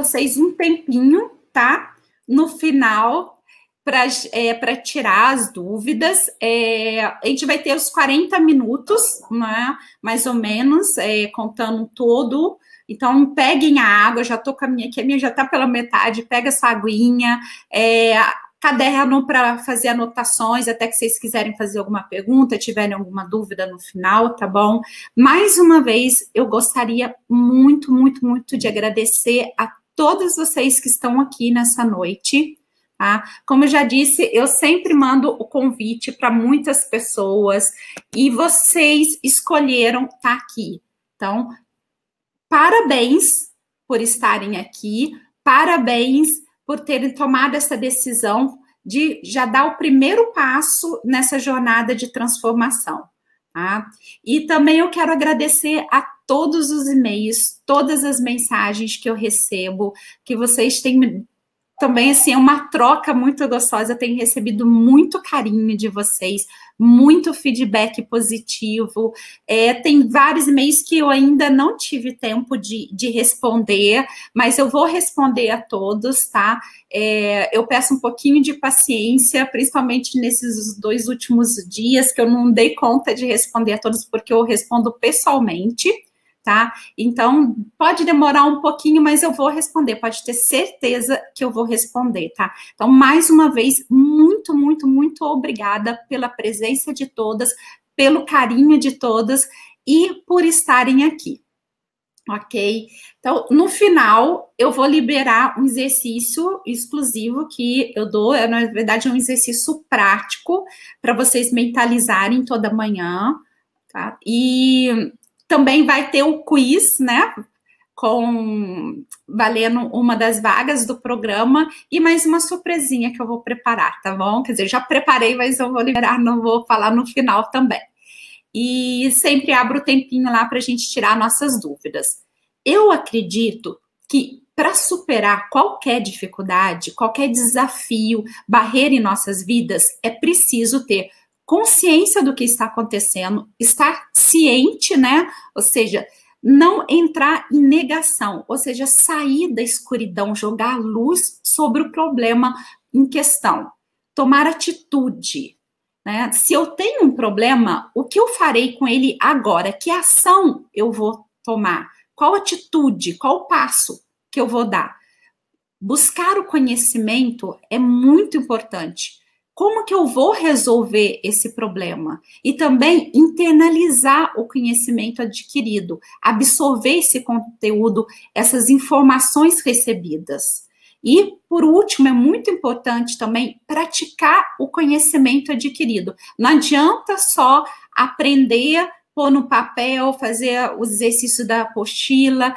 vocês um tempinho, tá? No final, para tirar as dúvidas. A gente vai ter os 40 minutos, né? Mais ou menos, contando todo. Então, peguem a água, já tô com a minha já tá pela metade, pega essa aguinha, caderno para fazer anotações, até que vocês quiserem fazer alguma pergunta, tiverem alguma dúvida no final, tá bom? Mais uma vez, eu gostaria muito, muito, muito de agradecer a todos vocês que estão aqui nessa noite, tá? Como eu já disse, eu sempre mando o convite para muitas pessoas e vocês escolheram estar aqui. Então, parabéns por estarem aqui, parabéns por terem tomado essa decisão de já dar o primeiro passo nessa jornada de transformação, tá? E também eu quero agradecer a todos os e-mails, todas as mensagens que eu recebo, que vocês têm também, assim, é uma troca muito gostosa, eu tenho recebido muito carinho de vocês, muito feedback positivo, tem vários e-mails que eu ainda não tive tempo de responder, mas eu vou responder a todos, tá? Eu peço um pouquinho de paciência, principalmente nesses 2 últimos dias, que eu não dei conta de responder a todos, porque eu respondo pessoalmente, tá? Então, pode demorar um pouquinho, mas eu vou responder, pode ter certeza que eu vou responder, tá? Então, mais uma vez, muito, muito, muito obrigada pela presença de todas, pelo carinho de todas e por estarem aqui, ok? Então, no final, eu vou liberar um exercício exclusivo que eu dou, na verdade, é um exercício prático para vocês mentalizarem toda manhã, tá? E também vai ter o quiz, né, valendo uma das vagas do programa e mais uma surpresinha que eu vou preparar, tá bom? Quer dizer, já preparei, mas eu vou liberar, não vou falar no final também. E sempre abro o tempinho lá para a gente tirar nossas dúvidas. Eu acredito que para superar qualquer dificuldade, qualquer desafio, barreira em nossas vidas, é preciso ter consciência do que está acontecendo, estar ciente, né? Ou seja, não entrar em negação, ou seja, sair da escuridão, jogar luz sobre o problema em questão, tomar atitude, né? Se eu tenho um problema, o que eu farei com ele agora? Que ação eu vou tomar? Qual atitude, qual passo que eu vou dar? Buscar o conhecimento é muito importante. Como que eu vou resolver esse problema? E também internalizar o conhecimento adquirido, absorver esse conteúdo, essas informações recebidas. E, por último, é muito importante também praticar o conhecimento adquirido. Não adianta só aprender, pôr no papel, fazer o exercício da apostila,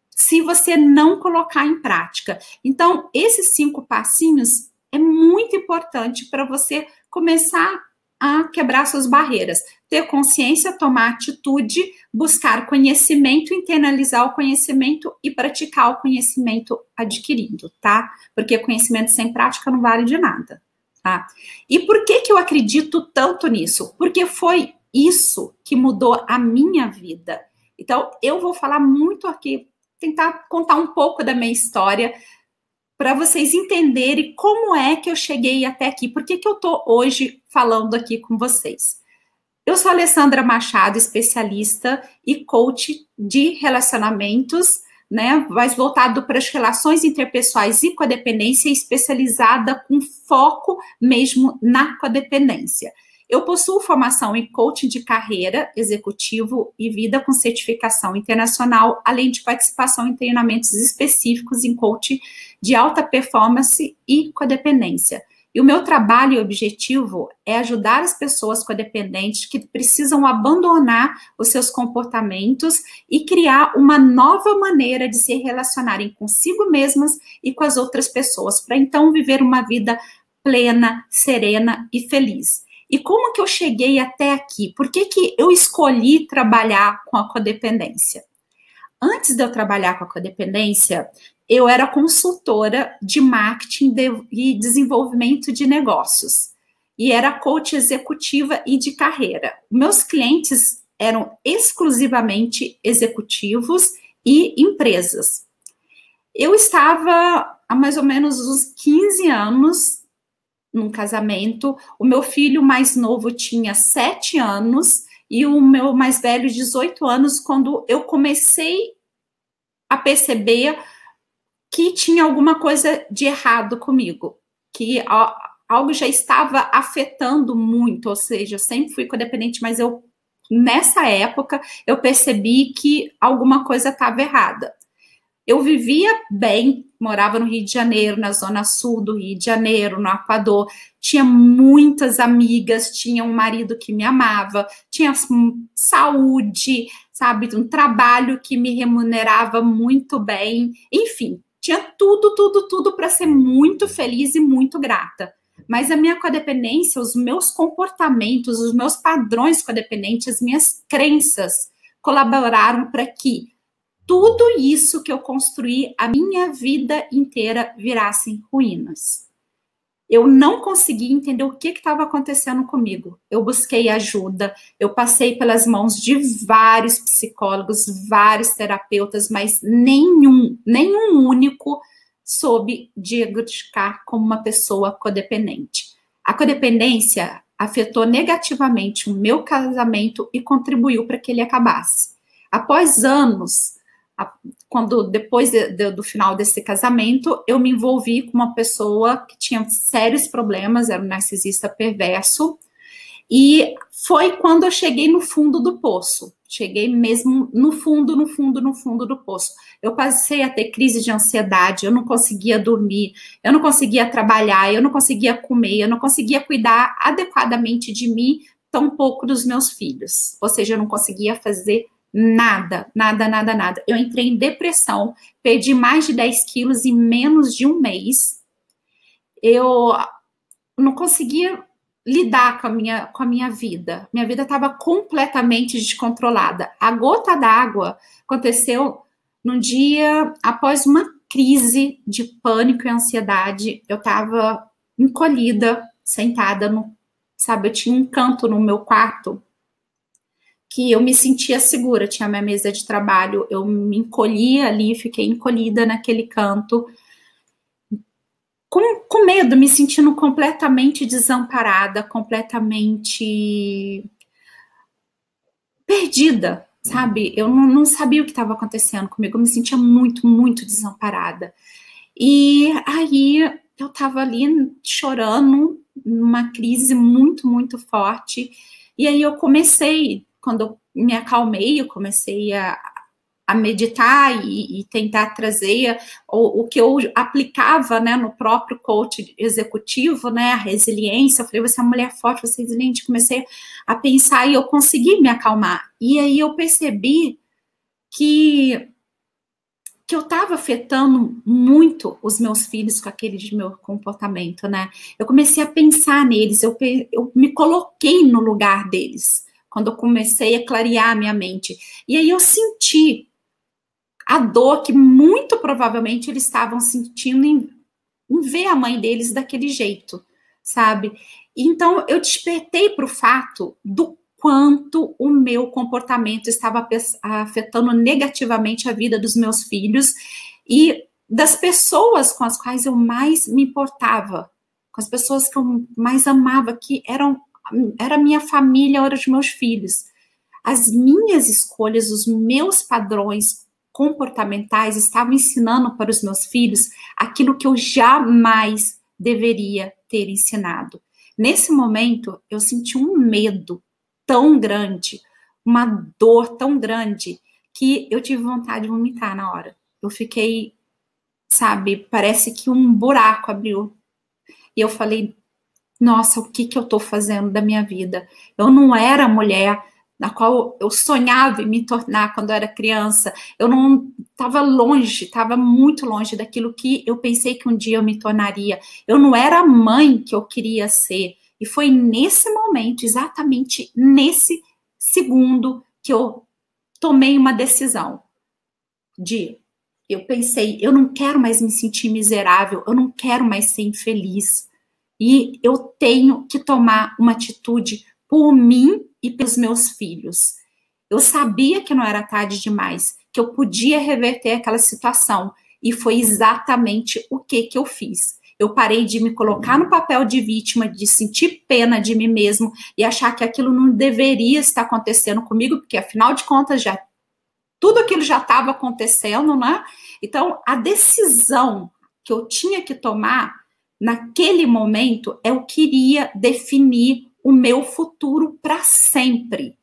se você não colocar em prática. Então, esses 5 passinhos é muito importante para você começar a quebrar suas barreiras. Ter consciência, tomar atitude, buscar conhecimento, internalizar o conhecimento e praticar o conhecimento adquirido, tá? Porque conhecimento sem prática não vale de nada, tá? E por que eu acredito tanto nisso? Porque foi isso que mudou a minha vida. Então, eu vou falar muito aqui, tentar contar um pouco da minha história, para vocês entenderem como é que eu cheguei até aqui, por que eu estou hoje falando aqui com vocês. Eu sou Alessandra Machado, especialista e coach de relacionamentos, né, mais voltado para as relações interpessoais e codependência, especializada com foco mesmo na codependência. Eu possuo formação em coaching de carreira, executivo e vida com certificação internacional, além de participação em treinamentos específicos em coaching de alta performance e codependência. E o meu trabalho e objetivo é ajudar as pessoas codependentes que precisam abandonar os seus comportamentos e criar uma nova maneira de se relacionarem consigo mesmas e com as outras pessoas, para então viver uma vida plena, serena e feliz. E como que eu cheguei até aqui? Por que eu escolhi trabalhar com a codependência? Antes de eu trabalhar com a codependência, eu era consultora de marketing e desenvolvimento de negócios. E era coach executiva e de carreira. Meus clientes eram exclusivamente executivos e empresas. Eu estava há mais ou menos uns 15 anos num casamento, o meu filho mais novo tinha 7 anos e o meu mais velho 18 anos, quando eu comecei a perceber que tinha alguma coisa de errado comigo, que algo já estava afetando muito, ou seja, eu sempre fui codependente, mas nessa época, eu percebi que alguma coisa estava errada. Eu vivia bem, morava no Rio de Janeiro, na zona sul do Rio de Janeiro, no Equador, tinha muitas amigas, tinha um marido que me amava, tinha saúde, sabe, um trabalho que me remunerava muito bem, enfim, tinha tudo para ser muito feliz e muito grata. Mas a minha codependência, os meus comportamentos, os meus padrões codependentes, as minhas crenças colaboraram para que tudo isso que eu construí a minha vida inteira virassem ruínas. Eu não consegui entender o que estava acontecendo comigo. Eu busquei ajuda, eu passei pelas mãos de vários psicólogos, vários terapeutas, mas nenhum único soube diagnosticar como uma pessoa codependente. A codependência afetou negativamente o meu casamento e contribuiu para que ele acabasse. Após anos, depois do final desse casamento, eu me envolvi com uma pessoa que tinha sérios problemas, era um narcisista perverso, e foi quando eu cheguei no fundo do poço. Cheguei mesmo no fundo do poço. Eu passei a ter crise de ansiedade, eu não conseguia dormir, eu não conseguia trabalhar, eu não conseguia comer, eu não conseguia cuidar adequadamente de mim, tampouco dos meus filhos. Ou seja, eu não conseguia fazer nada. Eu entrei em depressão, perdi mais de 10 quilos em menos de um mês. Eu não conseguia lidar com a minha vida. Minha vida estava completamente descontrolada. A gota d'água aconteceu num dia após uma crise de pânico e ansiedade. Eu estava encolhida, sentada, eu tinha um canto no meu quarto que eu me sentia segura, tinha minha mesa de trabalho, eu me encolhia ali, fiquei encolhida naquele canto, com medo, me sentindo completamente desamparada, completamente perdida, sabe? Eu não sabia o que estava acontecendo comigo, eu me sentia muito desamparada. E aí eu estava ali chorando, numa crise muito forte, e aí eu comecei, quando eu me acalmei, eu comecei a meditar e tentar trazer o que eu aplicava, né, no próprio coach executivo, né, a resiliência. Eu falei, você é uma mulher forte, você é resiliente. Comecei a pensar e eu consegui me acalmar. E aí eu percebi que eu estava afetando muito os meus filhos com aquele de meu comportamento, né? Eu comecei a pensar neles, eu me coloquei no lugar deles, quando eu comecei a clarear a minha mente. E aí eu senti a dor que muito provavelmente eles estavam sentindo em ver a mãe deles daquele jeito, sabe? Então eu despertei para o fato do quanto o meu comportamento estava afetando negativamente a vida dos meus filhos e das pessoas com as quais eu mais me importava, com as pessoas que eu mais amava, que era minha família, eram os meus filhos. As minhas escolhas, os meus padrões comportamentais estavam ensinando para os meus filhos aquilo que eu jamais deveria ter ensinado. Nesse momento, eu senti um medo tão grande, uma dor tão grande, que eu tive vontade de vomitar na hora. Eu fiquei, sabe, parece que um buraco abriu. E eu falei, nossa, o que eu tô fazendo da minha vida? Eu não era a mulher na qual eu sonhava em me tornar quando eu era criança. Eu não estava longe, estava muito longe daquilo que eu pensei que um dia eu me tornaria. Eu não era a mãe que eu queria ser. E foi nesse momento, exatamente nesse segundo, que eu tomei uma decisão eu pensei, eu não quero mais me sentir miserável, eu não quero mais ser infeliz. E eu tenho que tomar uma atitude por mim e pelos meus filhos. Eu sabia que não era tarde demais, que eu podia reverter aquela situação. E foi exatamente o que eu fiz. Eu parei de me colocar no papel de vítima, de sentir pena de mim mesmo e achar que aquilo não deveria estar acontecendo comigo, porque afinal de contas já tudo aquilo já estava acontecendo, né? Então, a decisão que eu tinha que tomar naquele momento, eu queria definir o meu futuro para sempre.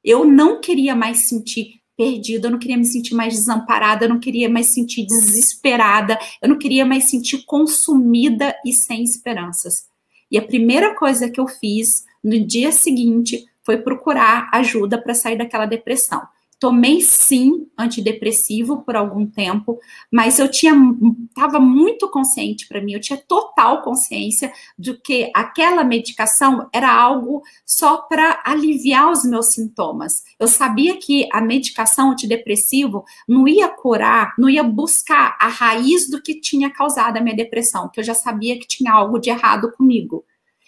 Eu não queria mais sentir perdida, eu não queria me sentir mais desamparada, eu não queria mais sentir desesperada, eu não queria mais sentir consumida e sem esperanças. E a primeira coisa que eu fiz no dia seguinte foi procurar ajuda para sair daquela depressão. Tomei, sim, antidepressivo por algum tempo, mas eu estava muito consciente para mim, eu tinha total consciência de que aquela medicação era algo só para aliviar os meus sintomas. Eu sabia que a medicação antidepressivo não ia curar, não ia buscar a raiz do que tinha causado a minha depressão, que eu já sabia que tinha algo de errado comigo.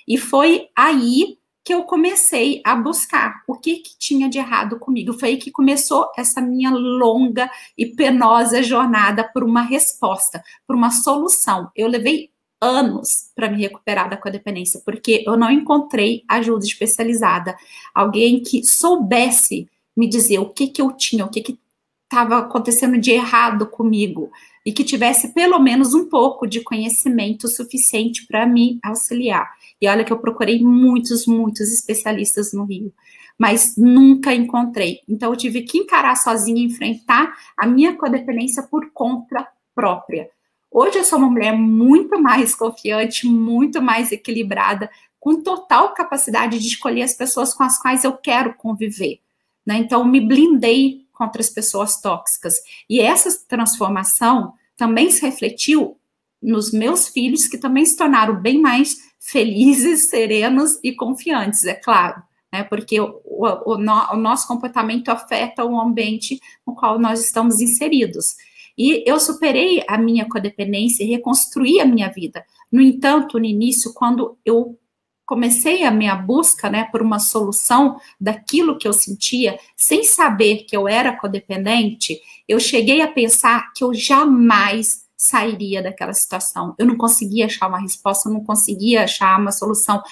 E foi aí que eu comecei a buscar o que tinha de errado comigo. Foi aí que começou essa minha longa e penosa jornada por uma resposta, por uma solução. Eu levei anos para me recuperar da codependência, porque eu não encontrei ajuda especializada, alguém que soubesse me dizer o que eu tinha, o que estava acontecendo de errado comigo, e que tivesse pelo menos um pouco de conhecimento suficiente para me auxiliar. E olha que eu procurei muitos especialistas no Rio, mas nunca encontrei. Então eu tive que encarar sozinha, enfrentar a minha codependência por conta própria. Hoje eu sou uma mulher muito mais confiante, muito mais equilibrada, com total capacidade de escolher as pessoas com as quais eu quero conviver, né? Então me blindei contra as pessoas tóxicas. E essa transformação também se refletiu nos meus filhos, que também se tornaram bem mais felizes, serenos e confiantes, é claro, né? Porque o nosso comportamento afeta o ambiente no qual nós estamos inseridos. E eu superei a minha codependência e reconstruí a minha vida. No entanto, no início, quando eu comecei a minha busca, né, por uma solução daquilo que eu sentia, sem saber que eu era codependente, eu cheguei a pensar que eu jamais sairia daquela situação. Eu não conseguia achar uma resposta, eu não conseguia achar uma solução.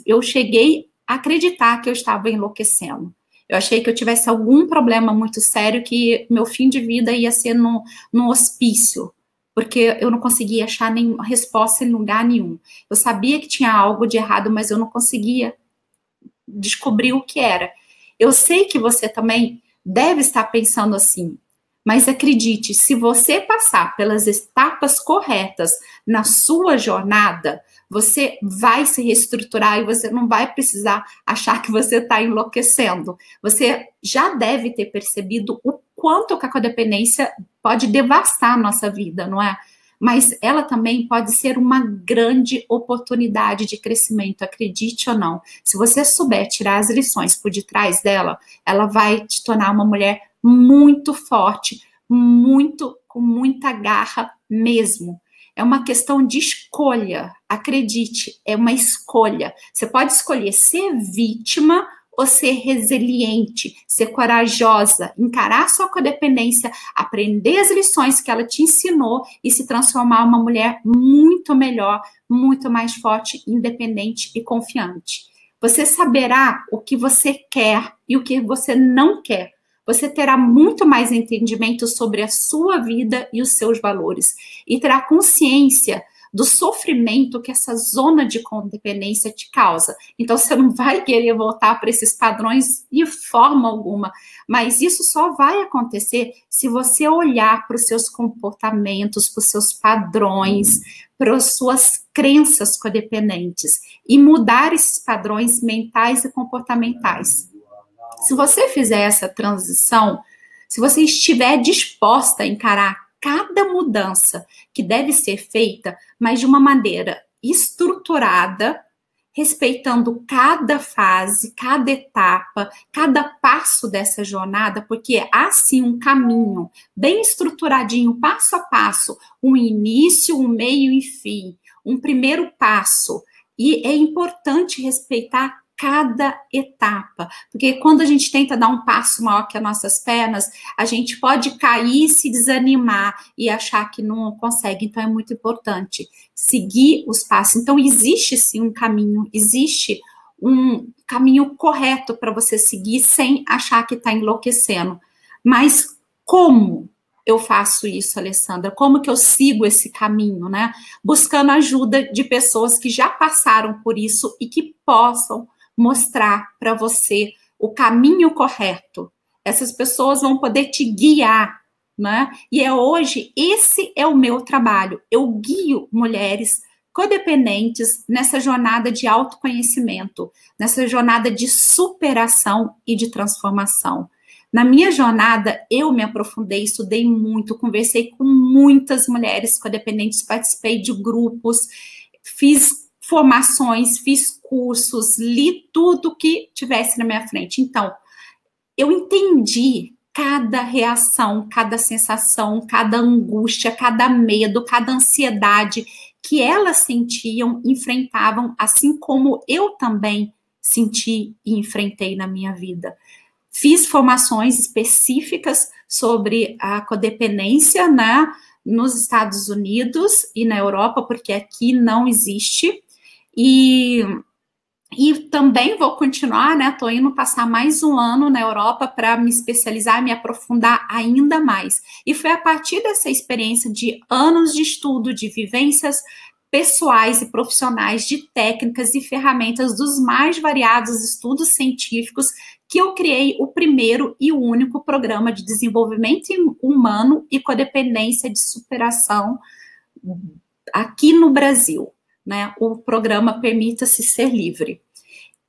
Eu cheguei a acreditar que eu estava enlouquecendo. Eu achei que eu tivesse algum problema muito sério, que meu fim de vida ia ser no hospício, porque eu não conseguia achar nenhuma resposta em lugar nenhum. Eu sabia que tinha algo de errado, mas eu não conseguia descobrir o que era. Eu sei que você também deve estar pensando assim, mas acredite, se você passar pelas etapas corretas na sua jornada, você vai se reestruturar e você não vai precisar achar que você está enlouquecendo. Você já deve ter percebido o quanto que a codependência pode devastar a nossa vida, não é? Mas ela também pode ser uma grande oportunidade de crescimento, acredite ou não. Se você souber tirar as lições por detrás dela, ela vai te tornar uma mulher muito forte, com muita garra mesmo. É uma questão de escolha, acredite, é uma escolha. Você pode escolher ser vítima ou ser resiliente, ser corajosa, encarar sua codependência, aprender as lições que ela te ensinou e se transformar em uma mulher muito melhor, muito mais forte, independente e confiante. Você saberá o que você quer e o que você não quer. Você terá muito mais entendimento sobre a sua vida e os seus valores. E terá consciência do sofrimento que essa zona de codependência te causa. Então, você não vai querer voltar para esses padrões de forma alguma. Mas isso só vai acontecer se você olhar para os seus comportamentos, para os seus padrões, para as suas crenças codependentes e mudar esses padrões mentais e comportamentais. Se você fizer essa transição, se você estiver disposta a encarar cada mudança que deve ser feita, mas de uma maneira estruturada, respeitando cada fase, cada etapa, cada passo dessa jornada, porque há sim um caminho bem estruturadinho, passo a passo, um início, um meio e fim, um primeiro passo. E é importante respeitar cada etapa, porque quando a gente tenta dar um passo maior que as nossas pernas, a gente pode cair, se desanimar e achar que não consegue. Então é muito importante seguir os passos. Então existe sim um caminho, existe um caminho correto para você seguir sem achar que está enlouquecendo. Mas como eu faço isso, Alessandra? Como que eu sigo esse caminho, né? Buscando ajuda de pessoas que já passaram por isso e que possam mostrar para você o caminho correto. Essas pessoas vão poder te guiar, né? E hoje, esse é o meu trabalho. Eu guio mulheres codependentes nessa jornada de autoconhecimento, nessa jornada de superação e de transformação. Na minha jornada, eu me aprofundei, estudei muito, conversei com muitas mulheres codependentes, participei de grupos, fiz formações, fiz cursos, li tudo que tivesse na minha frente. Então, eu entendi cada reação, cada sensação, cada angústia, cada medo, cada ansiedade que elas sentiam, enfrentavam, assim como eu também senti e enfrentei na minha vida. Fiz formações específicas sobre a codependência, né, nos Estados Unidos e na Europa, porque aqui não existe. E também vou continuar, né? Estou indo passar mais um ano na Europa para me especializar, me aprofundar ainda mais. E foi a partir dessa experiência de anos de estudo, de vivências pessoais e profissionais, de técnicas e ferramentas dos mais variados estudos científicos, que eu criei o primeiro e o único programa de desenvolvimento humano e codependência de superação aqui no Brasil, né? O programa Permita-se Ser Livre.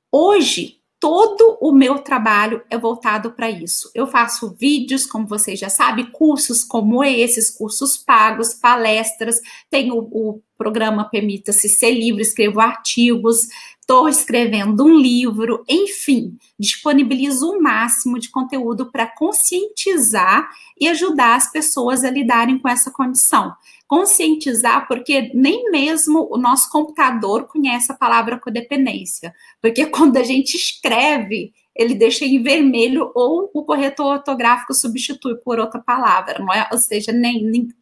Hoje, todo o meu trabalho é voltado para isso. Eu faço vídeos, como vocês já sabem, cursos como esses, cursos pagos, palestras, tenho o programa Permita-se Ser Livre, escrevo artigos, estou escrevendo um livro, enfim, disponibilizo o máximo de conteúdo para conscientizar e ajudar as pessoas a lidarem com essa condição. Conscientizar, porque nem mesmo o nosso computador conhece a palavra codependência, porque quando a gente escreve, ele deixa em vermelho ou o corretor ortográfico substitui por outra palavra, não é? Ou seja,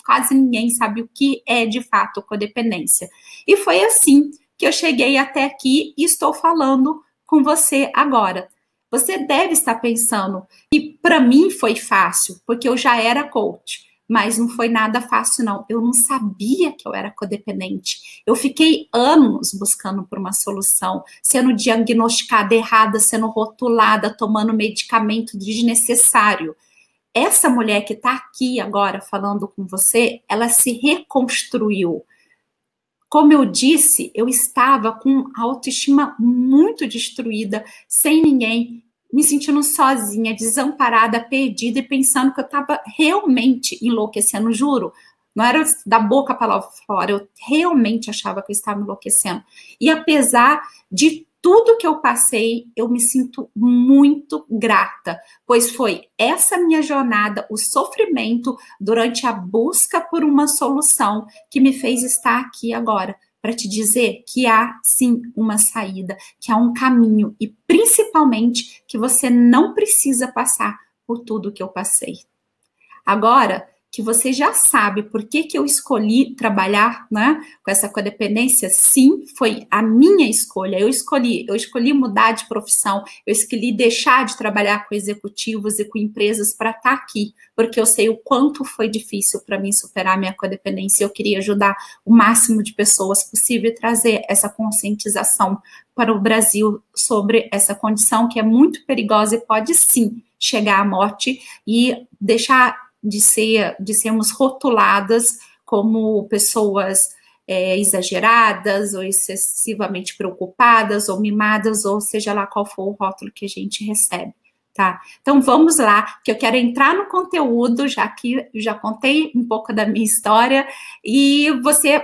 quase ninguém sabe o que é de fato codependência. E foi assim que eu cheguei até aqui e estou falando com você agora. Você deve estar pensando que para mim foi fácil, porque eu já era coach, mas não foi nada fácil, não. Eu não sabia que eu era codependente. Eu fiquei anos buscando por uma solução, sendo diagnosticada errada, sendo rotulada, tomando medicamento desnecessário. Essa mulher que está aqui agora falando com você, ela se reconstruiu. Como eu disse, eu estava com a autoestima muito destruída, sem ninguém, me sentindo sozinha, desamparada, perdida e pensando que eu estava realmente enlouquecendo, juro. Não era da boca para fora, eu realmente achava que eu estava enlouquecendo. E apesar de tudo que eu passei, eu me sinto muito grata, pois foi essa minha jornada, o sofrimento durante a busca por uma solução que me fez estar aqui agora, para te dizer que há sim uma saída, que há um caminho e principalmente que você não precisa passar por tudo que eu passei. Agora que você já sabe por que eu escolhi trabalhar, né, com essa codependência, sim, foi a minha escolha. Eu escolhi mudar de profissão, eu escolhi deixar de trabalhar com executivos e com empresas para estar aqui, porque eu sei o quanto foi difícil para mim superar minha codependência. Eu queria ajudar o máximo de pessoas possível e trazer essa conscientização para o Brasil sobre essa condição que é muito perigosa e pode sim chegar à morte e deixar de sermos rotuladas como pessoas exageradas ou excessivamente preocupadas ou mimadas, ou seja lá qual for o rótulo que a gente recebe, tá? Então vamos lá, que eu quero entrar no conteúdo, já que eu já contei um pouco da minha história, e você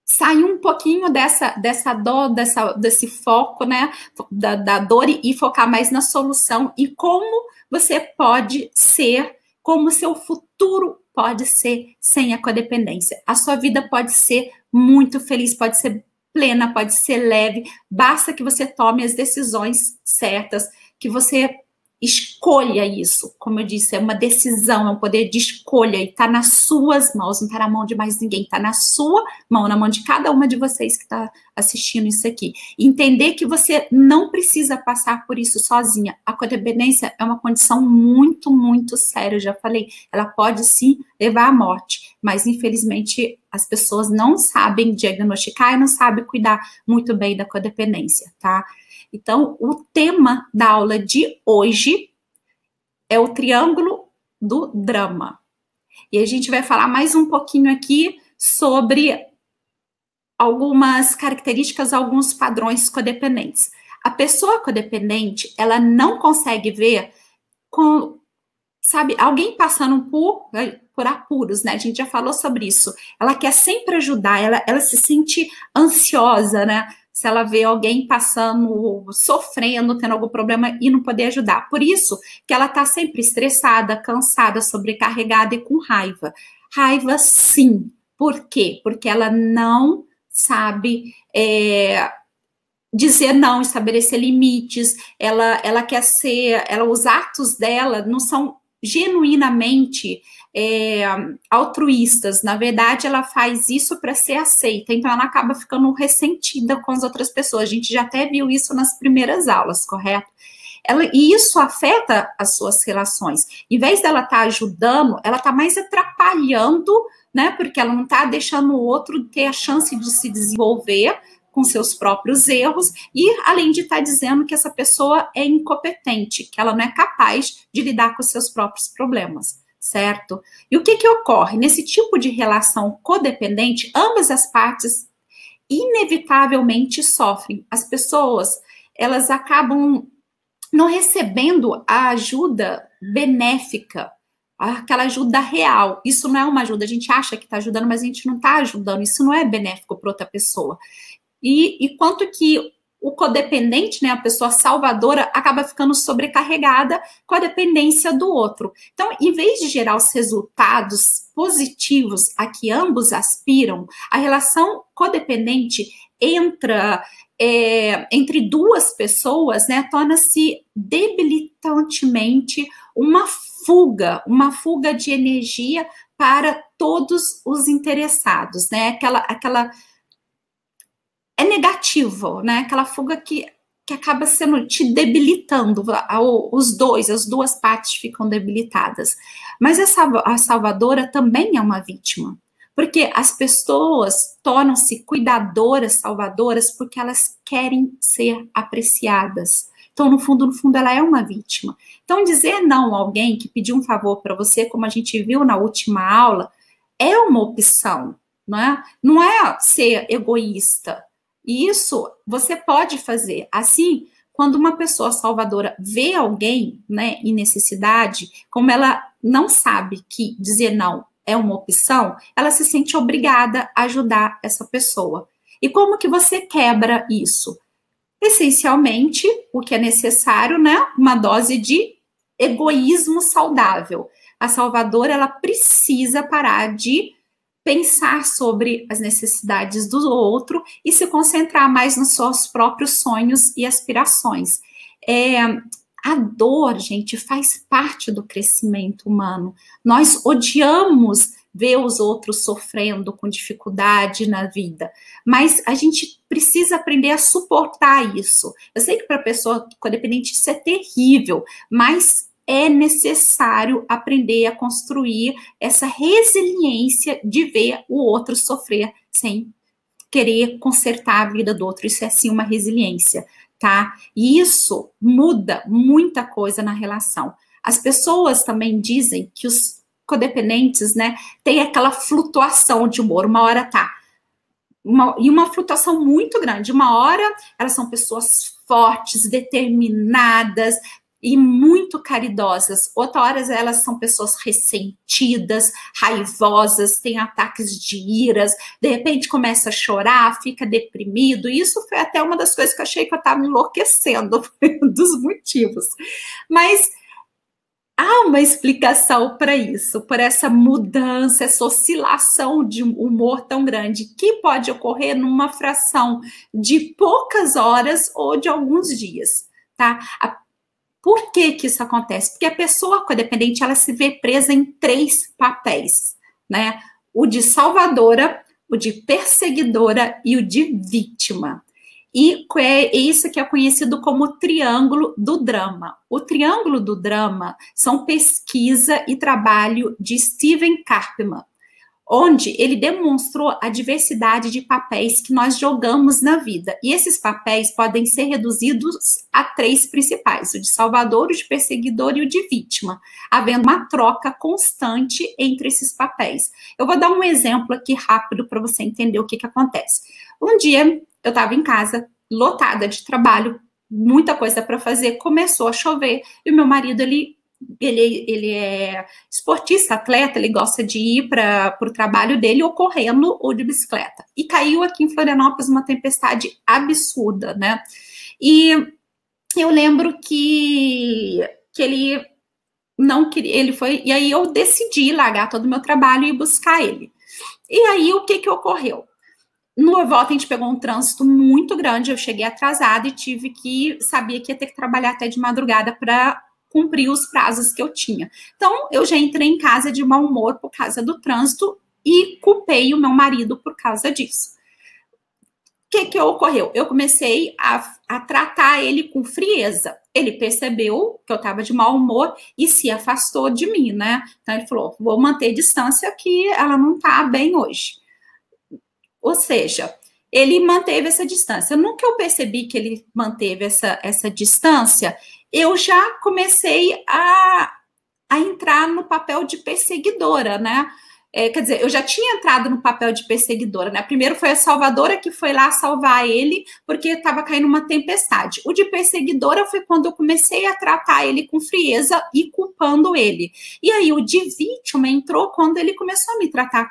sair um pouquinho dessa dor, desse foco, né, da dor e focar mais na solução e como você pode ser, como o seu futuro pode ser sem a codependência. A sua vida pode ser muito feliz, pode ser plena, pode ser leve, basta que você tome as decisões certas, que você escolha isso. Como eu disse, é uma decisão, é um poder de escolha e está nas suas mãos, não está na mão de mais ninguém, está na sua mão, na mão de cada uma de vocês que está assistindo isso aqui. Entender que você não precisa passar por isso sozinha. A codependência é uma condição muito, muito séria, eu já falei, ela pode sim levar à morte, mas infelizmente as pessoas não sabem diagnosticar e não sabem cuidar muito bem da codependência, tá? Então, o tema da aula de hoje é o triângulo do drama. E a gente vai falar mais um pouquinho aqui sobre algumas características, alguns padrões codependentes. A pessoa codependente, ela não consegue ver com, sabe, alguém passando por apuros, né? A gente já falou sobre isso. Ela quer sempre ajudar, ela se sente ansiosa, né? Se ela vê alguém passando, sofrendo, tendo algum problema e não poder ajudar. Por isso que ela tá sempre estressada, cansada, sobrecarregada e com raiva. Raiva, sim. Por quê? Porque ela não sabe dizer não, estabelecer limites, ela quer ser, os atos dela não são genuinamente altruístas. Na verdade, ela faz isso para ser aceita, então ela acaba ficando ressentida com as outras pessoas. A gente já até viu isso nas primeiras aulas, correto? E isso afeta as suas relações. Em vez dela estar ajudando, ela está mais atrapalhando, né? Porque ela não está deixando o outro ter a chance de se desenvolver com seus próprios erros, e além de estar dizendo que essa pessoa é incompetente, que ela não é capaz de lidar com seus próprios problemas, certo? E o que ocorre? Nesse tipo de relação codependente, ambas as partes inevitavelmente sofrem. As pessoas, elas acabam não recebendo a ajuda benéfica, aquela ajuda real. Isso não é uma ajuda, a gente acha que está ajudando, mas a gente não está ajudando, isso não é benéfico para outra pessoa. E quanto que o codependente, né, a pessoa salvadora, acaba ficando sobrecarregada com a dependência do outro. Então, em vez de gerar os resultados positivos a que ambos aspiram, a relação codependente entre duas pessoas, né, torna-se debilitantemente uma fuga de energia para todos os interessados, né, aquela é negativo, né? Aquela fuga que acaba te debilitando, as duas partes ficam debilitadas. Mas a salvadora também é uma vítima, porque as pessoas tornam-se cuidadoras, salvadoras, porque elas querem ser apreciadas. Então, no fundo, ela é uma vítima. Então, dizer não a alguém que pediu um favor para você, como a gente viu na última aula, é uma opção, não é? Não é ser egoísta. E isso você pode fazer. Assim, quando uma pessoa salvadora vê alguém, né, em necessidade, como ela não sabe que dizer não é uma opção, ela se sente obrigada a ajudar essa pessoa. E como que você quebra isso? Essencialmente, o que é necessário, né, uma dose de egoísmo saudável. A salvadora, ela precisa parar de pensar sobre as necessidades do outro e se concentrar mais nos seus próprios sonhos e aspirações. A dor, gente, faz parte do crescimento humano. Nós odiamos ver os outros sofrendo com dificuldade na vida, mas a gente precisa aprender a suportar isso. Eu sei que para a pessoa codependente isso é terrível, mas é necessário aprender a construir essa resiliência de ver o outro sofrer sem querer consertar a vida do outro. Isso é, sim, uma resiliência, tá? E isso muda muita coisa na relação. As pessoas também dizem que os codependentes, né, tem aquela flutuação de humor. Uma hora tá uma flutuação muito grande. Uma hora elas são pessoas fortes, determinadas e muito caridosas. Outra hora elas são pessoas ressentidas, raivosas, têm ataques de iras, de repente começa a chorar, fica deprimido. Isso foi até uma das coisas que eu achei que eu estava enlouquecendo, foi um dos motivos. Mas há uma explicação para isso, por essa mudança, essa oscilação de humor tão grande, que pode ocorrer numa fração de poucas horas ou de alguns dias, tá? Por que que isso acontece? Porque a pessoa codependente, ela se vê presa em 3 papéis, né? O de salvadora, o de perseguidora e o de vítima. E é isso que é conhecido como triângulo do drama. O triângulo do drama são pesquisa e trabalho de Steven Karpman, onde ele demonstrou a diversidade de papéis que nós jogamos na vida. E esses papéis podem ser reduzidos a 3 principais: o de salvador, o de perseguidor e o de vítima, havendo uma troca constante entre esses papéis. Eu vou dar um exemplo aqui rápido para você entender o que acontece. Um dia eu estava em casa, lotada de trabalho, muita coisa para fazer, começou a chover, e o meu marido, ele é esportista, atleta, ele gosta de ir para o trabalho dele ou correndo ou de bicicleta. E caiu aqui em Florianópolis uma tempestade absurda, né? E eu lembro que ele não queria, ele foi, e aí eu decidi largar todo o meu trabalho e ir buscar ele. E aí o que ocorreu? No volta, a gente pegou um trânsito muito grande, eu cheguei atrasada e sabia que ia ter que trabalhar até de madrugada para cumprir os prazos que eu tinha. Então, eu já entrei em casa de mau humor por causa do trânsito e culpei o meu marido por causa disso. O que ocorreu? Eu comecei a tratar ele com frieza. Ele percebeu que eu estava de mau humor e se afastou de mim, né? Então, ele falou, vou manter distância que ela não está bem hoje. Ou seja, ele manteve essa distância. No que eu percebi que ele manteve essa distância, eu já comecei a entrar no papel de perseguidora, né? Quer dizer, eu já tinha entrado no papel de perseguidora, né? Primeiro foi a salvadora que foi lá salvar ele, porque estava caindo uma tempestade. O de perseguidora foi quando eu comecei a tratar ele com frieza e culpando ele. E aí o de vítima entrou quando ele começou a me tratar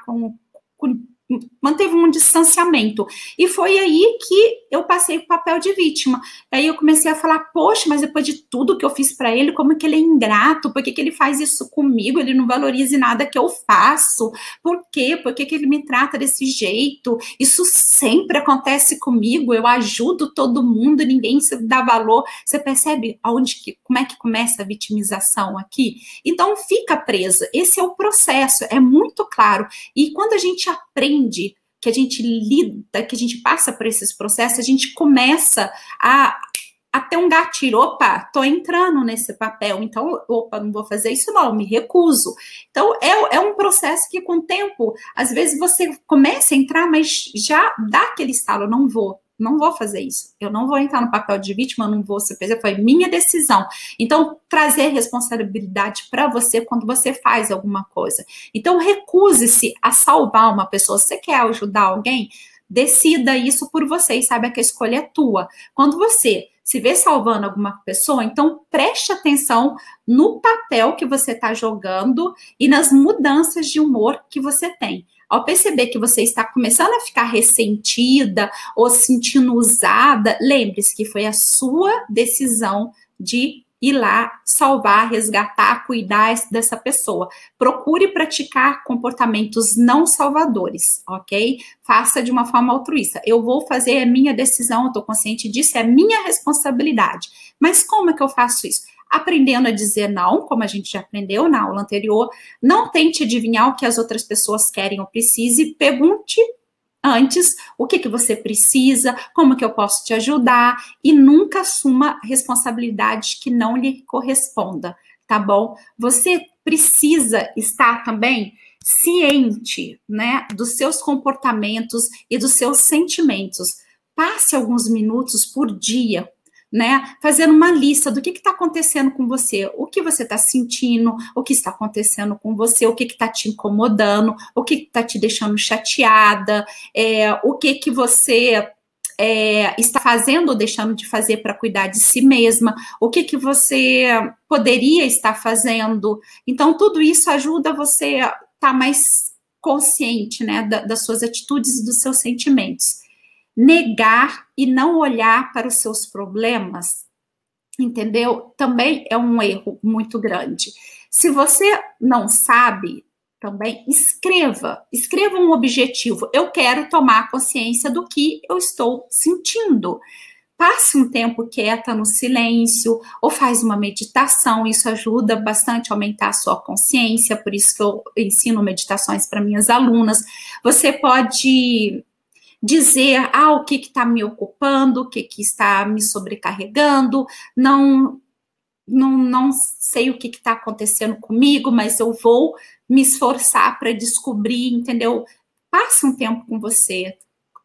manteve um distanciamento. E foi aí que eu passei o papel de vítima. Aí eu comecei a falar, poxa, mas depois de tudo que eu fiz para ele, como que ele é ingrato? Por que ele faz isso comigo? Ele não valoriza nada que eu faço. Por quê? Por que ele me trata desse jeito? Isso sempre acontece comigo. Eu ajudo todo mundo, ninguém se dá valor. Você percebe como é que começa a vitimização aqui? Então fica presa. Esse é o processo, é muito claro. E quando a gente aprende, que a gente lida, que a gente passa por esses processos, a gente começa a ter um gatilho, opa, tô entrando nesse papel, então, opa, não vou fazer isso não, me recuso. Então, é um processo que com o tempo, às vezes você começa a entrar, mas já dá aquele estalo, não vou fazer isso, eu não vou entrar no papel de vítima, eu não vou ser presa, foi minha decisão. Então, trazer responsabilidade para você quando você faz alguma coisa. Então, recuse-se a salvar uma pessoa. Se você quer ajudar alguém, decida isso por você e saiba que a escolha é tua. Quando você se vê salvando alguma pessoa, então preste atenção no papel que você está jogando e nas mudanças de humor que você tem. Ao perceber que você está começando a ficar ressentida ou se sentindo usada, lembre-se que foi a sua decisão de ir lá salvar, resgatar, cuidar dessa pessoa. Procure praticar comportamentos não salvadores, ok? Faça de uma forma altruísta. Eu vou fazer, é minha decisão, eu estou consciente disso, é minha responsabilidade. Mas como é que eu faço isso? Aprendendo a dizer não, como a gente já aprendeu na aula anterior. Não tente adivinhar o que as outras pessoas querem ou precisem. Pergunte antes o que você precisa, como que eu posso te ajudar, e nunca assuma responsabilidade que não lhe corresponda, tá bom? Você precisa estar também ciente, né, dos seus comportamentos e dos seus sentimentos. Passe alguns minutos por dia, né, fazendo uma lista do que está acontecendo com você, o que você está sentindo, o que está acontecendo com você, o que está te incomodando, o que está te deixando chateada, o que você está fazendo ou deixando de fazer para cuidar de si mesma, o que você poderia estar fazendo. Então, tudo isso ajuda você a estar mais consciente, né, das suas atitudes e dos seus sentimentos. Negar e não olhar para os seus problemas, entendeu? Também é um erro muito grande. Se você não sabe, também escreva um objetivo. Eu quero tomar consciência do que eu estou sentindo. Passe um tempo quieta no silêncio ou faz uma meditação, isso ajuda bastante a aumentar a sua consciência, por isso que eu ensino meditações para minhas alunas. Você pode dizer, o que está me ocupando, o que está me sobrecarregando, não sei o que está acontecendo comigo, mas eu vou me esforçar para descobrir, entendeu? Passe um tempo com você,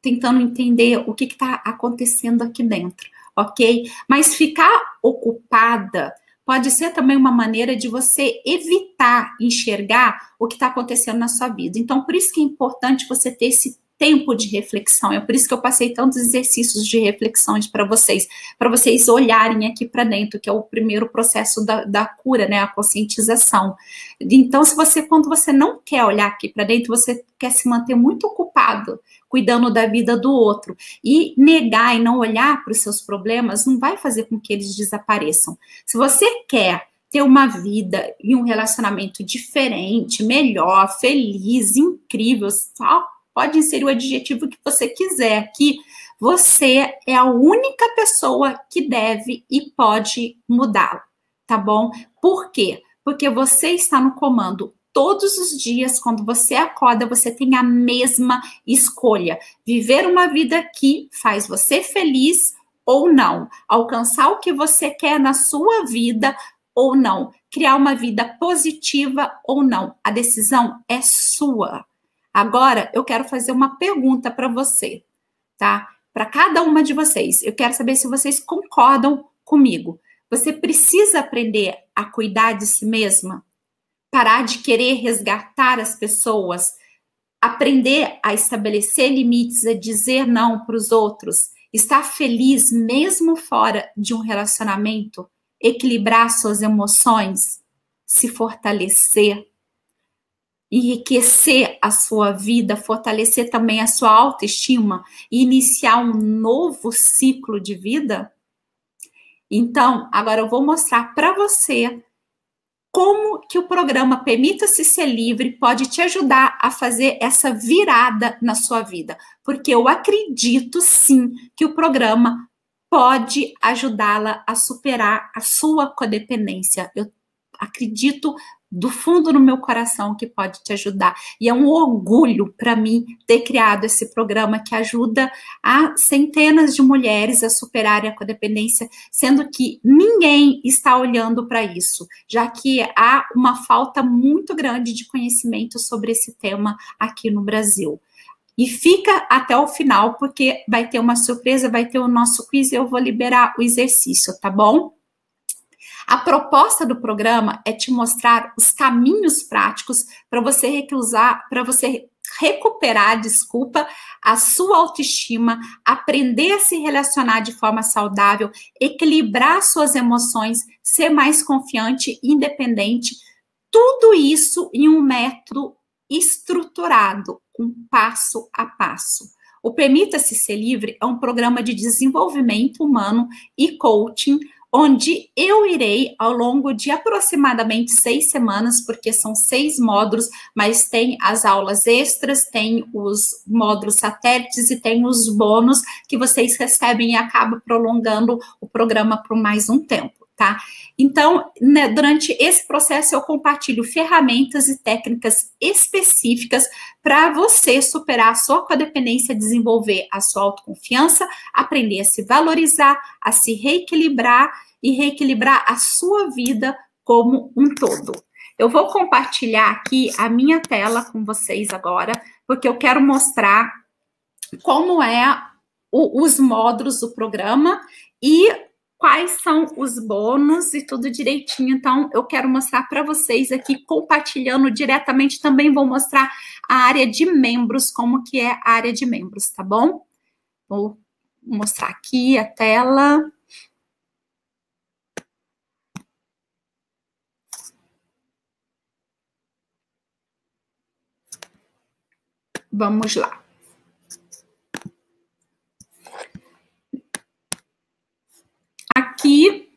tentando entender o que está acontecendo aqui dentro, ok? Mas ficar ocupada pode ser também uma maneira de você evitar enxergar o que está acontecendo na sua vida. Então, por isso que é importante você ter esse tempo de reflexão. É por isso que eu passei tantos exercícios de reflexões para vocês olharem aqui para dentro, que é o primeiro processo da cura, né? A conscientização. Então, quando você não quer olhar aqui para dentro, você quer se manter muito ocupado, cuidando da vida do outro. E negar e não olhar para os seus problemas não vai fazer com que eles desapareçam. Se você quer ter uma vida e um relacionamento diferente, melhor, feliz, incrível, pode inserir o adjetivo que você quiser aqui. Você é a única pessoa que deve e pode mudá-lo, tá bom? Por quê? Porque você está no comando todos os dias. Quando você acorda, você tem a mesma escolha: viver uma vida que faz você feliz ou não, alcançar o que você quer na sua vida ou não, criar uma vida positiva ou não. A decisão é sua. Agora, eu quero fazer uma pergunta para você, tá? Para cada uma de vocês. Eu quero saber se vocês concordam comigo. Você precisa aprender a cuidar de si mesma? Parar de querer resgatar as pessoas? Aprender a estabelecer limites, a dizer não para os outros? Estar feliz mesmo fora de um relacionamento? Equilibrar suas emoções? Se fortalecer? Enriquecer a sua vida, fortalecer também a sua autoestima e iniciar um novo ciclo de vida? Então, agora eu vou mostrar para você como que o programa Permita-se Ser Livre pode te ajudar a fazer essa virada na sua vida, porque eu acredito sim que o programa pode ajudá-la a superar a sua codependência. Eu acredito do fundo do meu coração que pode te ajudar. E é um orgulho para mim ter criado esse programa que ajuda a centenas de mulheres a superarem a codependência, sendo que ninguém está olhando para isso, já que há uma falta muito grande de conhecimento sobre esse tema aqui no Brasil. E fica até o final, porque vai ter uma surpresa, vai ter o nosso quiz e eu vou liberar o exercício, tá bom? A proposta do programa é te mostrar os caminhos práticos para você recuperar, a sua autoestima, aprender a se relacionar de forma saudável, equilibrar suas emoções, ser mais confiante, independente, tudo isso em um método estruturado, um passo a passo. O Permita-se Ser Livre é um programa de desenvolvimento humano e coaching, onde eu irei, ao longo de aproximadamente 6 semanas, porque são 6 módulos, mas tem as aulas extras, tem os módulos satélites e tem os bônus que vocês recebem e acaba prolongando o programa por mais um tempo, tá? Então, né, durante esse processo eu compartilho ferramentas e técnicas específicas para você superar a sua codependência, desenvolver a sua autoconfiança, aprender a se valorizar, a se reequilibrar e reequilibrar a sua vida como um todo. Eu vou compartilhar aqui a minha tela com vocês agora, porque eu quero mostrar como os módulos do programa e quais são os bônus e tudo direitinho. Então, eu quero mostrar para vocês aqui, compartilhando diretamente. Também vou mostrar a área de membros, como que é a área de membros, tá bom? Vou mostrar aqui a tela. Vamos lá. Aqui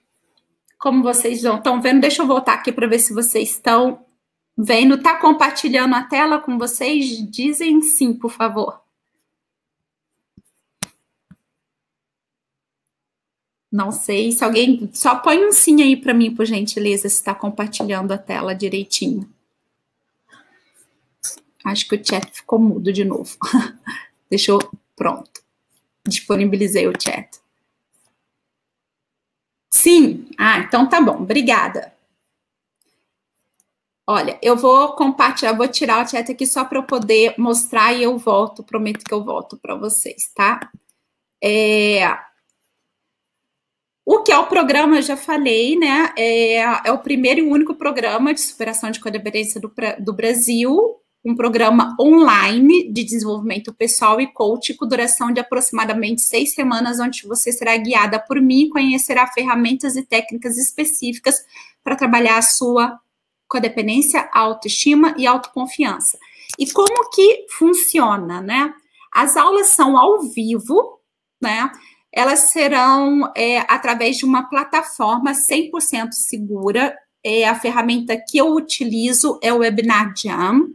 como vocês estão vendo. Deixa eu voltar aqui para ver se vocês estão vendo. Está compartilhando a tela com vocês? Dizem sim, por favor. Não sei se alguém... Só põe um sim aí para mim, por gentileza, se está compartilhando a tela direitinho. Acho que o chat ficou mudo de novo. Deixa eu... Pronto. Disponibilizei o chat. Sim. Ah, então tá bom. Obrigada. Olha, eu vou compartilhar, vou tirar o chat aqui só para eu poder mostrar e eu volto, prometo que eu volto para vocês, tá? O que é o programa, eu já falei, né? É o primeiro e único programa de superação de codependência do Brasil, um programa online de desenvolvimento pessoal e coaching com duração de aproximadamente 6 semanas, onde você será guiada por mim e conhecerá ferramentas e técnicas específicas para trabalhar a sua codependência, autoestima e autoconfiança. E como que funciona, né? As aulas são ao vivo, né? Elas serão através de uma plataforma 100% segura. A ferramenta que eu utilizo é o Webinar Jam.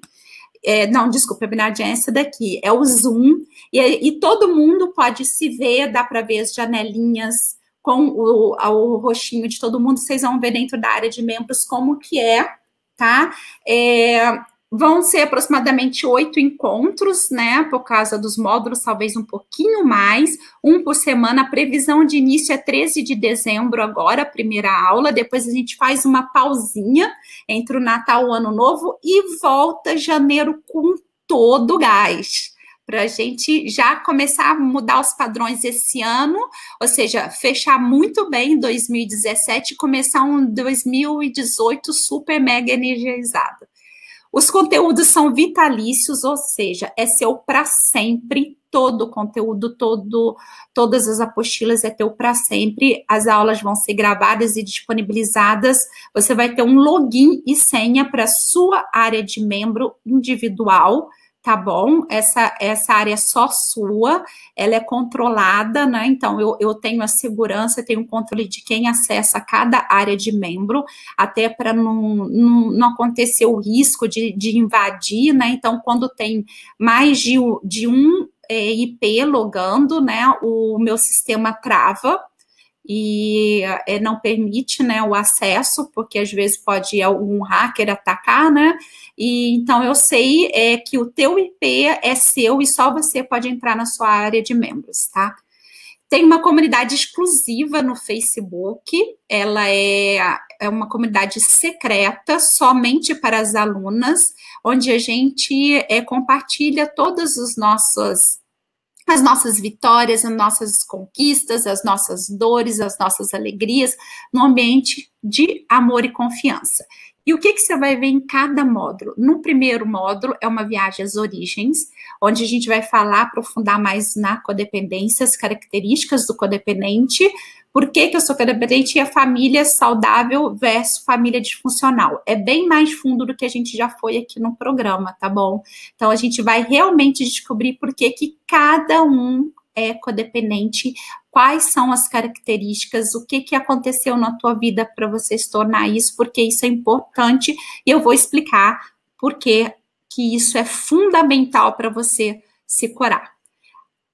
Não, desculpa, Webinar Jam é essa daqui, é o Zoom. E todo mundo pode se ver, dá para ver as janelinhas com o rostinho de todo mundo. Vocês vão ver dentro da área de membros como que é, tá? Vão ser aproximadamente 8 encontros, né, por causa dos módulos, talvez um pouquinho mais, um por semana. A previsão de início é 13 de dezembro agora, a primeira aula, depois a gente faz uma pausinha entre o Natal e o Ano Novo e volta janeiro com todo o gás, para a gente já começar a mudar os padrões esse ano, ou seja, fechar muito bem 2017 e começar um 2018 super mega energizado. Os conteúdos são vitalícios, ou seja, é seu para sempre, todo o conteúdo, todas as apostilas é teu para sempre, as aulas vão ser gravadas e disponibilizadas, você vai ter um login e senha para sua área de membro individual, tá bom? Essa área é só sua, ela é controlada, né? Então, eu tenho a segurança, tenho o controle de quem acessa cada área de membro, até para não acontecer o risco de invadir, né? Então, quando tem mais de um IP logando, né? O meu sistema trava e não permite, né, o acesso, porque às vezes pode algum hacker atacar, né, e então eu sei que o teu IP é seu e só você pode entrar na sua área de membros, tá? Tem uma comunidade exclusiva no Facebook, ela é uma comunidade secreta, somente para as alunas, onde a gente compartilha todas as nossas vitórias, as nossas conquistas, as nossas dores, as nossas alegrias, no ambiente de amor e confiança. E o que você vai ver em cada módulo? No primeiro módulo é uma viagem às origens, onde a gente vai falar, aprofundar mais na codependência, as características do codependente, por que eu sou codependente e a família saudável versus família disfuncional. É bem mais fundo do que a gente já foi aqui no programa, tá bom? Então, a gente vai realmente descobrir por que cada um é codependente, quais são as características, o que aconteceu na tua vida para você se tornar isso, porque isso é importante, e eu vou explicar por que isso é fundamental para você se curar.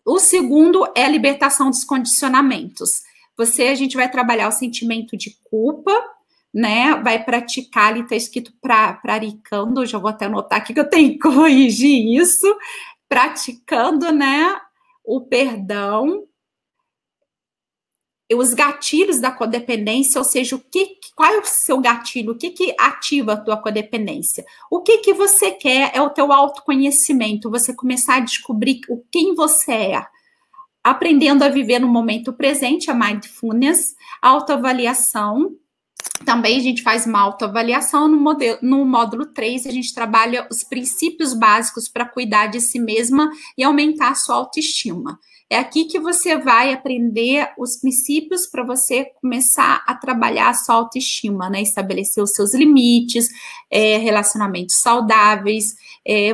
O segundo é a libertação dos condicionamentos. A gente vai trabalhar o sentimento de culpa, né? Vai praticar, ali está escrito praticando, já vou até anotar aqui que eu tenho que corrigir isso, praticando, né? O perdão, os gatilhos da codependência, ou seja, qual é o seu gatilho, o que ativa a tua codependência? O que você quer é o teu autoconhecimento, você começar a descobrir quem você é, aprendendo a viver no momento presente, a mindfulness, a autoavaliação. Também a gente faz uma autoavaliação no módulo 3, a gente trabalha os princípios básicos para cuidar de si mesma e aumentar a sua autoestima. É aqui que você vai aprender os princípios para você começar a trabalhar a sua autoestima, né? Estabelecer os seus limites, relacionamentos saudáveis,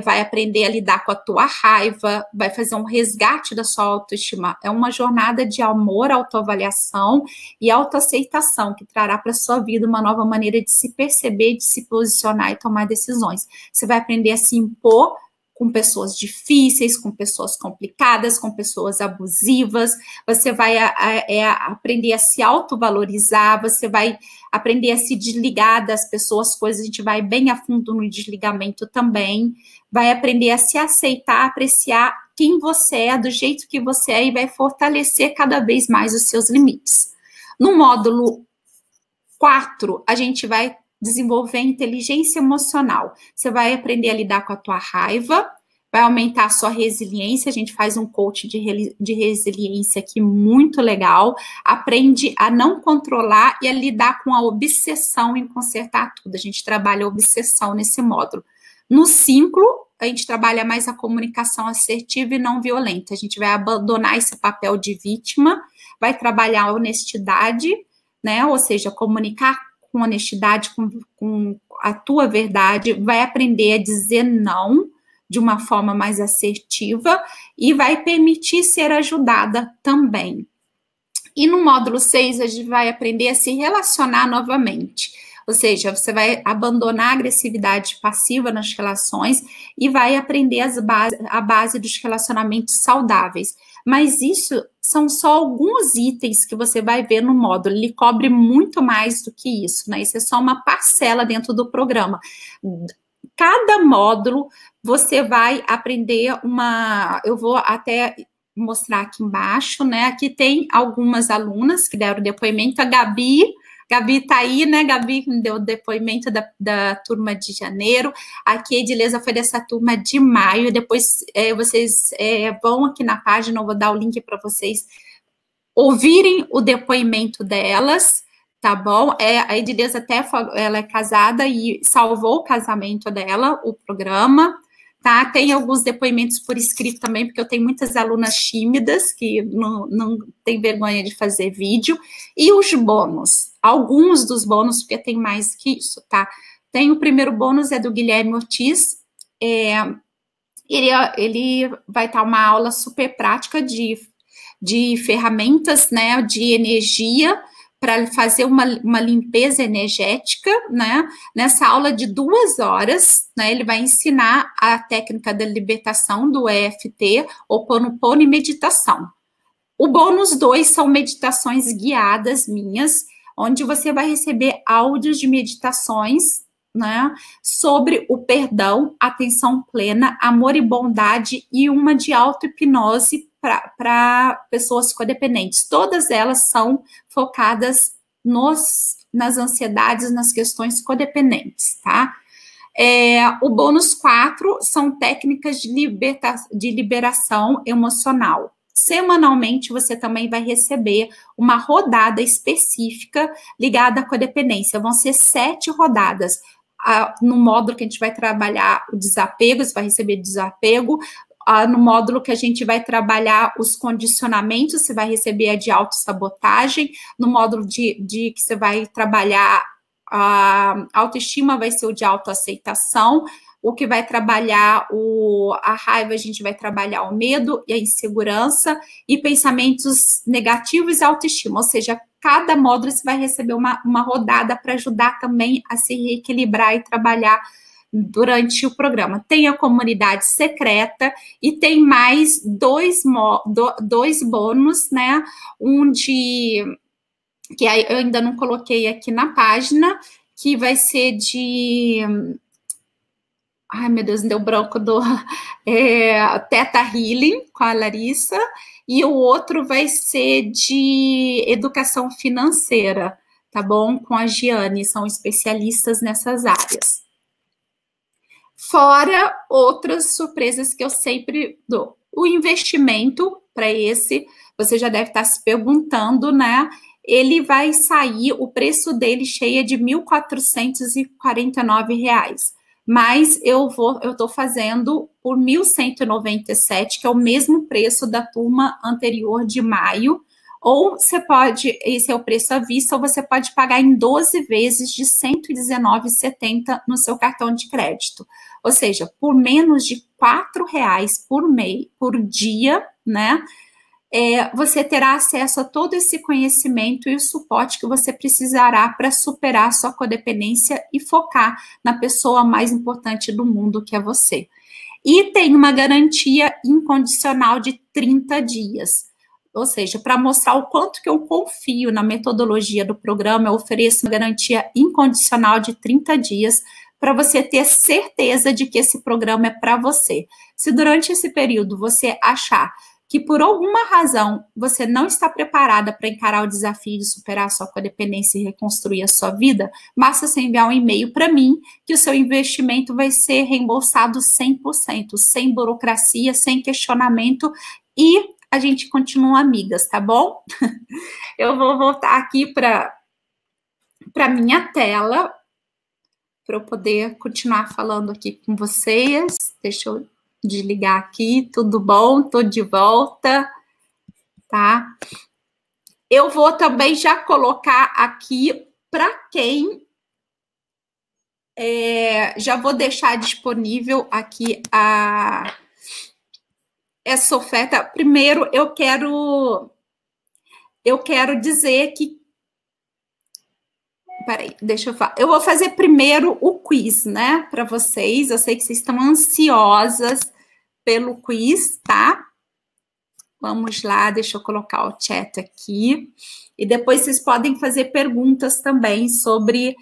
vai aprender a lidar com a tua raiva, vai fazer um resgate da sua autoestima. É uma jornada de amor, autoavaliação e autoaceitação que trará para a sua vida uma nova maneira de se perceber, de se posicionar e tomar decisões. Você vai aprender a se impor com pessoas difíceis, com pessoas complicadas, com pessoas abusivas, você vai aprender a se autovalorizar, você vai aprender a se desligar das pessoas, coisas, a gente vai bem a fundo no desligamento também, vai aprender a se aceitar, apreciar quem você é, do jeito que você é, e vai fortalecer cada vez mais os seus limites. No módulo 4, a gente vai desenvolver inteligência emocional. Você vai aprender a lidar com a tua raiva, vai aumentar a sua resiliência. A gente faz um coach de resiliência aqui muito legal. Aprende a não controlar e a lidar com a obsessão em consertar tudo. A gente trabalha a obsessão nesse módulo. No 5, a gente trabalha mais a comunicação assertiva e não violenta. A gente vai abandonar esse papel de vítima, vai trabalhar a honestidade, né? Ou seja, comunicar com honestidade, com a tua verdade, vai aprender a dizer não de uma forma mais assertiva e vai permitir ser ajudada também. E no módulo 6, a gente vai aprender a se relacionar novamente. Ou seja, você vai abandonar a agressividade passiva nas relações e vai aprender a base dos relacionamentos saudáveis. Mas isso são só alguns itens que você vai ver no módulo. Ele cobre muito mais do que isso, né? Isso é só uma parcela dentro do programa. Cada módulo você vai aprender eu vou até mostrar aqui embaixo, né? Aqui tem algumas alunas que deram depoimento. A Gabi tá aí, né? Gabi deu depoimento da turma de janeiro. Aqui a Edileza foi dessa turma de maio. Depois vocês vão aqui na página, eu vou dar o link para vocês ouvirem o depoimento delas, tá bom? A Edileza ela é casada e salvou o casamento dela, o programa, tá? Tem alguns depoimentos por escrito também, porque eu tenho muitas alunas tímidas que não tem vergonha de fazer vídeo. E os bônus, alguns dos bônus, porque tem mais que isso, tá? Tem o primeiro bônus, é do Guilherme Ortiz. Ele vai estar uma aula super prática de ferramentas, né, de energia, para fazer uma limpeza energética, né? Nessa aula de 2 horas, né? Ele vai ensinar a técnica da libertação do EFT, Ho'oponopono e meditação. O bônus 2 são meditações guiadas minhas, onde você vai receber áudios de meditações, né, sobre o perdão, atenção plena, amor e bondade, e uma de auto-hipnose para pessoas codependentes. Todas elas são focadas nas ansiedades, nas questões codependentes, tá? O bônus 4 são técnicas de liberação emocional. Semanalmente, você também vai receber uma rodada específica ligada à codependência. Vão ser 7 rodadas. No módulo que a gente vai trabalhar o desapego, você vai receber desapego. No módulo que a gente vai trabalhar os condicionamentos, você vai receber a de autossabotagem. No módulo que você vai trabalhar a autoestima, vai ser o de autoaceitação. O que vai trabalhar a raiva, a gente vai trabalhar o medo e a insegurança, e pensamentos negativos e autoestima. Ou seja, cada módulo você vai receber uma rodada para ajudar também a se reequilibrar e trabalhar durante o programa. Tem a comunidade secreta e tem mais 2 bônus, né? Que eu ainda não coloquei aqui na página, que vai ser de... Ai, meu Deus, me deu branco do Theta Healing com a Larissa, e o outro vai ser de educação financeira, tá bom? Com a Giane, são especialistas nessas áreas. Fora outras surpresas que eu sempre dou. O investimento para esse, você já deve estar se perguntando, né? Ele vai sair, o preço dele cheio de R$ 1.449. mas eu estou fazendo por 1.197, que é o mesmo preço da turma anterior de maio, ou você pode, esse é o preço à vista, ou você pode pagar em 12 vezes de R$ 119,70 no seu cartão de crédito. Ou seja, por menos de R$ 4 por mês, por dia, né? Você terá acesso a todo esse conhecimento e o suporte que você precisará para superar a sua codependência e focar na pessoa mais importante do mundo, que é você. E tem uma garantia incondicional de 30 dias. Ou seja, para mostrar o quanto que eu confio na metodologia do programa, eu ofereço uma garantia incondicional de 30 dias para você ter certeza de que esse programa é para você. Se durante esse período você achar que por alguma razão você não está preparada para encarar o desafio de superar a sua codependência e reconstruir a sua vida, basta você enviar um e-mail para mim que o seu investimento vai ser reembolsado 100%, sem burocracia, sem questionamento, e a gente continua amigas, tá bom? Eu vou voltar aqui para minha tela para eu poder continuar falando aqui com vocês. Deixa eu desligar aqui, tudo bom? Tô de volta, tá? Eu vou também já colocar aqui para quem já vou deixar disponível aqui essa oferta. Primeiro, eu quero dizer que peraí, deixa eu falar. Eu vou fazer primeiro o quiz, né, para vocês. Eu sei que vocês estão ansiosas pelo quiz, tá? Vamos lá, deixa eu colocar o chat aqui. E depois vocês podem fazer perguntas também sobre